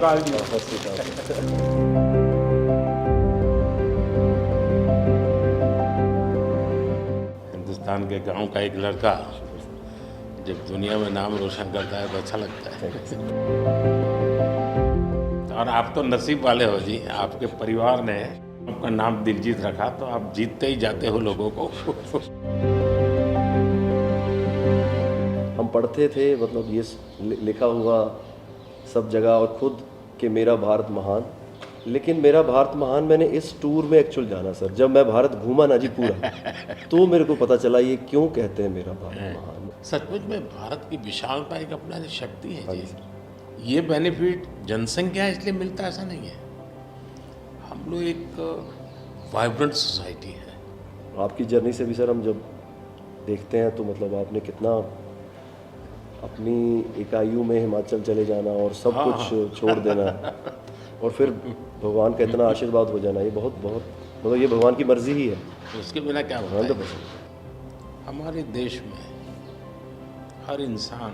अकाल जी। सत श्री अकाल। हिंदुस्तान के गांव का एक लड़का जब दुनिया में नाम रोशन करता है तो अच्छा लगता है। और आप तो नसीब वाले हो जी, आपके परिवार ने आपका नाम दिलजीत रखा तो आप जीतते ही जाते हो लोगों को। हम पढ़ते थे, मतलब ये लिखा हुआ सब जगह और खुद कि मेरा भारत महान, लेकिन मेरा भारत महान मैंने इस टूर में एक्चुअल जाना सर। जब मैं भारत घूमा ना जी पूरा, तो मेरे को पता चला ये क्यों कहते हैं मेरा भारत महान। सचमुच में भारत की विशालता एक अपना शक्ति है हाँ जी। जी सर। ये बेनिफिट जनसंख्या इसलिए मिलता है ऐसा नहीं है, हम लोग एक वाइब्रेंट सोसाइटी है। आपकी जर्नी से भी सर हम जब देखते हैं तो मतलब आपने कितना अपनी इकाइयों में हिमाचल चले जाना और सब हाँ, कुछ छोड़ देना और फिर भगवान का इतना आशीर्वाद हो जाना, ये बहुत बहुत मतलब ये भगवान की मर्जी ही है। उसके बिना क्या होता है। 100%। हमारे देश में हर इंसान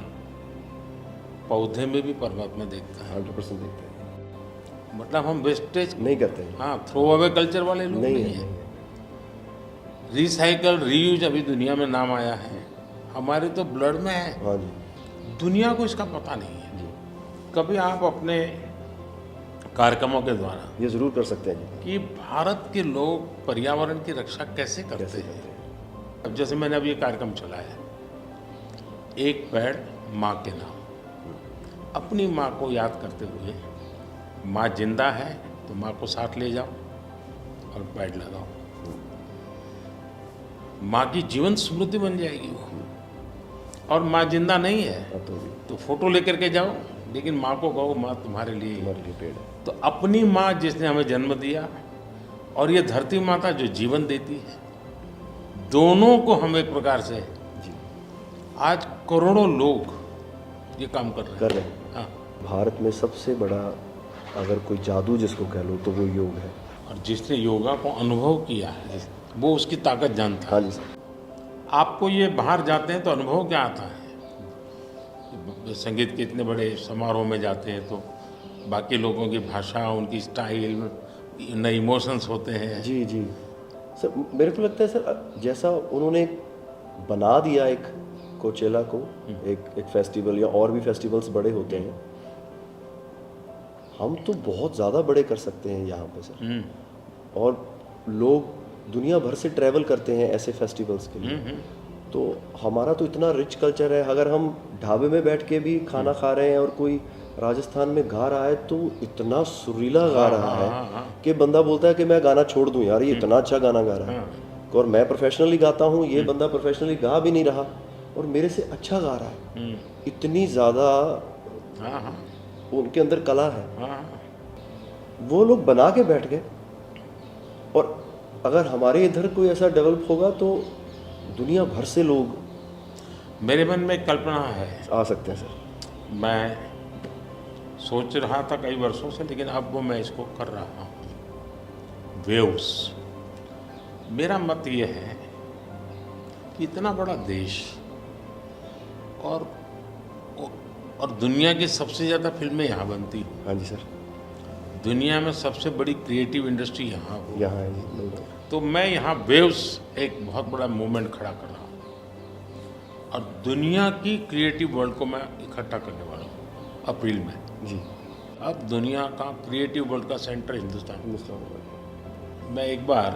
पौधे में भी परमात्मा देखता है। 100% देखते हैं, मतलब हम वेस्टेज नहीं करते हैं। हाँ थ्रो अवे कल्चर वाले लोग नहीं नहीं है, है। रिसाइकल रीयूज अभी दुनिया में नाम आया है, हमारे तो ब्लड में है। हाँ जी दुनिया को इसका पता नहीं है। जी, कभी आप अपने कार्यक्रमों के द्वारा ये ज़रूर कर सकते हैं जी। कि भारत के लोग पर्यावरण की रक्षा कैसे करते कैसे हैं। करते हैं? अब जैसे मैंने अभी ये कार्यक्रम चलाया, एक पेड़ माँ के नाम, अपनी माँ को याद करते हुए, माँ जिंदा है तो माँ को साथ ले जाओ और पेड़ लगाओ, माँ की जीवन स्मृति बन जाएगी वो। और माँ जिंदा नहीं है अब तो फोटो लेकर के जाओ, लेकिन माँ को कहो माँ तुम्हारे लिए ही है। हमारे लिए पेड़ है। तो अपनी माँ जिसने हमें जन्म दिया और ये धरती माता जो जीवन देती है, दोनों को हम एक प्रकार से जी आज करोड़ों लोग ये काम कर रहे हैं। हाँ, भारत में सबसे बड़ा अगर कोई जादू जिसको कह लो तो वो योग है। और जिसने योगा को अनुभव किया है वो उसकी ताकत जानता है। हाँ जी सर। आपको ये बाहर जाते हैं तो अनुभव क्या आता है, संगीत के इतने बड़े समारोह में जाते हैं तो बाकी लोगों की भाषा, उनकी स्टाइल, नए इमोशंस होते हैं। जी जी सर, मेरे को लगता है सर जैसा उन्होंने बना दिया एक कोचेला को, एक फेस्टिवल या और भी फेस्टिवल्स बड़े होते हैं, हम तो बहुत ज़्यादा बड़े कर सकते हैं यहाँ पे सर। और लोग दुनिया भर से ट्रैवल करते हैं ऐसे फेस्टिवल्स के लिए। तो हमारा तो इतना रिच कल्चर है, अगर हम ढाबे में बैठ के भी खाना खा रहे हैं और कोई राजस्थान में गा रहा है तो इतना सुरीला गा रहा है कि बंदा बोलता है कि मैं गाना छोड़ दूं यार, ये इतना अच्छा गाना गा रहा है। और मैं प्रोफेशनली गाता हूँ, ये बंदा प्रोफेशनली गा भी नहीं रहा और मेरे से अच्छा गा रहा है। इतनी ज़्यादा उनके अंदर कला है। वो लोग बना के बैठ गए, और अगर हमारे इधर कोई ऐसा डेवलप होगा तो दुनिया भर से लोग मेरे मन में एक कल्पना है, आ सकते हैं सर। मैं सोच रहा था कई वर्षों से, लेकिन अब वो मैं इसको कर रहा हूँ। वेव्स, मेरा मत ये है कि इतना बड़ा देश और दुनिया की सबसे ज़्यादा फिल्में यहाँ बनती हैं। हाँ जी सर। दुनिया में सबसे बड़ी क्रिएटिव इंडस्ट्री यहाँ हो, यहाँ है जी, बिल्कुल। तो मैं यहाँ वेव्स एक बहुत बड़ा मूवमेंट खड़ा कर रहा हूँ और दुनिया की क्रिएटिव वर्ल्ड को मैं इकट्ठा करने वाला हूँ अप्रैल में जी। अब दुनिया का क्रिएटिव वर्ल्ड का सेंटर हिंदुस्तान। हिंदुस्तान मैं एक बार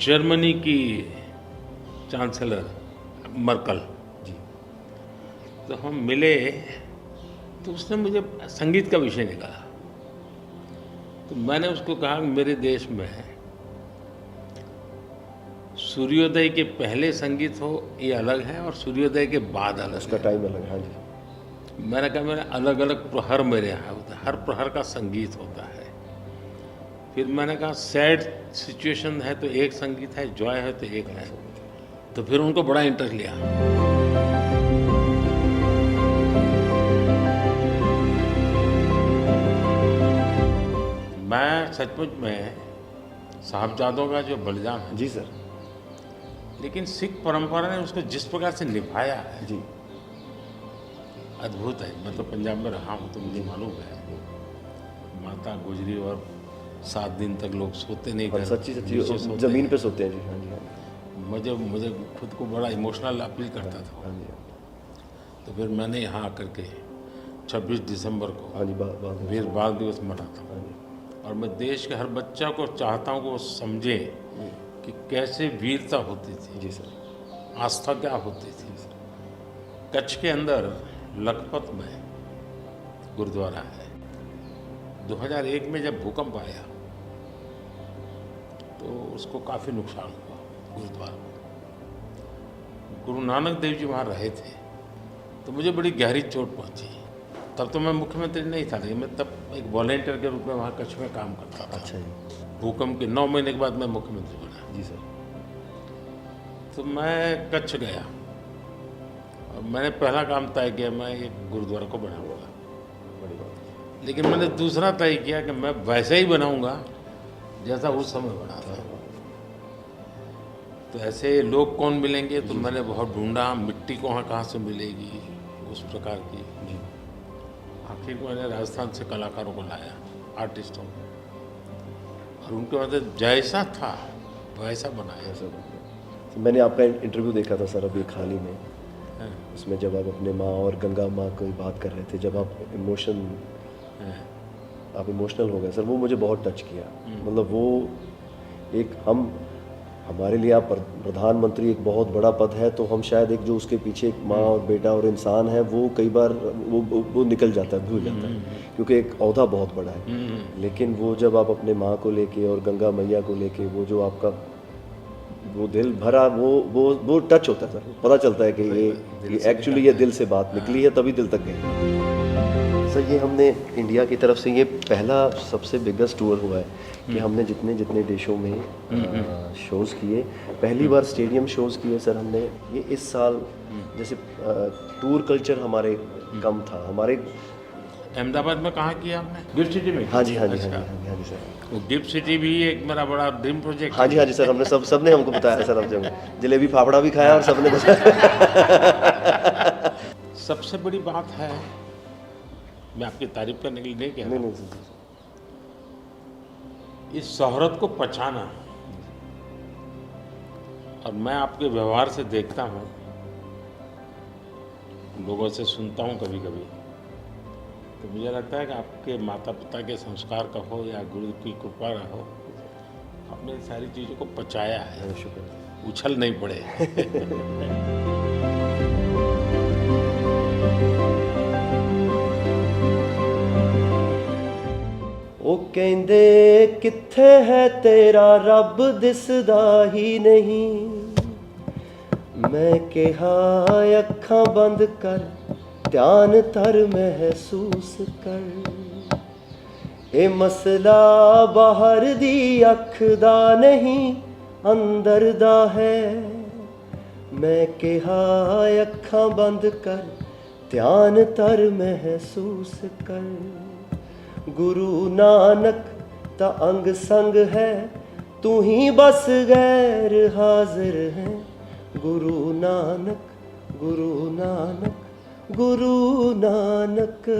जर्मनी की चांसलर मर्कल जी। तो हम मिले, तो उसने मुझे संगीत का विषय निकाला। तो मैंने उसको कहा कि मेरे देश में सूर्योदय के पहले संगीत हो ये अलग है और सूर्योदय के बाद अलग उसका है। टाइम अलग है। हाँ जी। मैंने कहा मेरे अलग अलग प्रहर मेरे यहाँ होता है, हर प्रहर का संगीत होता है। फिर मैंने कहा सैड सिचुएशन है तो एक संगीत है, जॉय है तो एक है। तो फिर उनको बड़ा इंटरेस्ट लिया। मैं सचमुच में साहबजादों का जो बलिदान है, जी सर। लेकिन सिख परंपरा ने उसको जिस प्रकार से निभाया है, जी। अद्भुत है। मैं तो पंजाब में रहा हूँ तो मुझे मालूम है, माता गुजरी और 7 दिन तक लोग सोते नहीं, और घर सच्ची नीचे सच्ची सोते ज़मीन हैं। पे सोते हैं जी। हाँ जी, हाँ जी, मुझे खुद को बड़ा इमोशनल अपील करता था। हाँ जी, तो फिर मैंने यहाँ आकर के 26 दिसंबर को हाँ जी, बात वीर बाल दिवस मना था। हाँ जी, और मैं देश के हर बच्चा को चाहता हूँ कि वो समझे कि कैसे वीरता होती थी, जी सर, आस्था क्या होती थी। कच्छ के अंदर लखपत में गुरुद्वारा है। 2001 में जब भूकंप आया तो उसको काफ़ी नुकसान हुआ गुरुद्वारा को। गुरु नानक देव जी वहाँ रहे थे तो मुझे बड़ी गहरी चोट पहुँची। तब तो मैं मुख्यमंत्री नहीं था, लेकिन मैं तब एक वॉलेंटियर के रूप में वहाँ कच्छ में काम करता था। अच्छा जी, भूकंप के 9 महीने के बाद मैं मुख्यमंत्री बना। जी सर, तो मैं कच्छ गया और मैंने पहला काम तय किया, मैं एक गुरुद्वारा को बनाऊंगा। बड़ी बात। लेकिन मैंने दूसरा तय किया कि मैं वैसे ही बनाऊंगा जैसा उस समय बना था। तो ऐसे लोग कौन मिलेंगे, तो मैंने बहुत ढूंढा मिट्टी कहाँ से मिलेगी उस प्रकार की। जी, आखिर को मैंने राजस्थान से कलाकारों को लाया, आर्टिस्टों को, और उनके बाद जैसा था वैसा बनाया। ऐसा तो मैंने आपका इंटरव्यू देखा था सर अभी हाल ही में, हाँ, उसमें जब आप अपने माँ और गंगा माँ की बात कर रहे थे, जब आप इमोशनल हो गए सर, वो मुझे बहुत टच किया। मतलब वो एक हमारे लिए आप प्रधानमंत्री एक बहुत बड़ा पद है, तो हम शायद एक जो उसके पीछे एक माँ और बेटा और इंसान है, वो कई बार वो निकल जाता है, भूल जाता है, क्योंकि एक ओहदा बहुत बड़ा है। लेकिन वो जब आप अपने माँ को लेके और गंगा मैया को लेके, वो जो आपका वो दिल भरा, वो टच होता है सर, पता चलता है कि ये एक्चुअली ये दिल से बात निकली है, तभी दिल तक गई। सर ये हमने इंडिया की तरफ से ये पहला सबसे बिगेस्ट टूर हुआ है कि हमने जितने देशों में शोज़ किए, पहली बार स्टेडियम शोज़ किए सर हमने। ये इस साल जैसे टूर कल्चर हमारे कम था हमारे। अहमदाबाद में कहाँ किया आपने? गिफ्ट सिटी में? हाँ जी, हाँ जी, अच्छा। हाँ जी, हाँ जी सर। वो गिफ्ट सिटी भी एक मेरा बड़ा ड्रीम प्रोजेक्ट। हाँ जी, हाँ जी सर, हमने सबने हमको बताया सर, हम जब जलेबी फाफड़ा भी खाया और सबने बताया। सबसे बड़ी बात है, मैं आपकी तारीफ करने के लिए नहीं कह रहा, नहीं सर, इस शोहरत को पहचाना। और मैं आपके व्यवहार से देखता हूँ, लोगों से सुनता हूँ कभी कभी, तो मुझे लगता है कि आपके माता पिता के संस्कार का हो या गुरु की कृपा का हो, आपने इन सारी चीज़ों को पचाया है, शुक्र। उछल नहीं पड़े। ਉਹ ਕਹਿੰਦੇ ਕਿੱਥੇ ਹੈ ਤੇਰਾ ਰੱਬ ਦਿਸਦਾ ਹੀ ਨਹੀਂ, ਮੈਂ ਕਿਹਾ ਅੱਖਾਂ ਬੰਦ ਕਰ ਧਿਆਨ ਧਰ ਮਹਿਸੂਸ ਕਰ, ਇਹ ਮਸਲਾ ਬਾਹਰ ਦੀ ਅੱਖ ਦਾ ਨਹੀਂ ਅੰਦਰ ਦਾ ਹੈ, ਮੈਂ ਕਿਹਾ ਅੱਖਾਂ ਬੰਦ ਕਰ ਧਿਆਨ ਧਰ ਮਹਿਸੂਸ ਕਰ, गुरु नानक ता अंग संग है, तू ही बस गैर हाजिर है, गुरु नानक गुरु नानक गुरु नानक।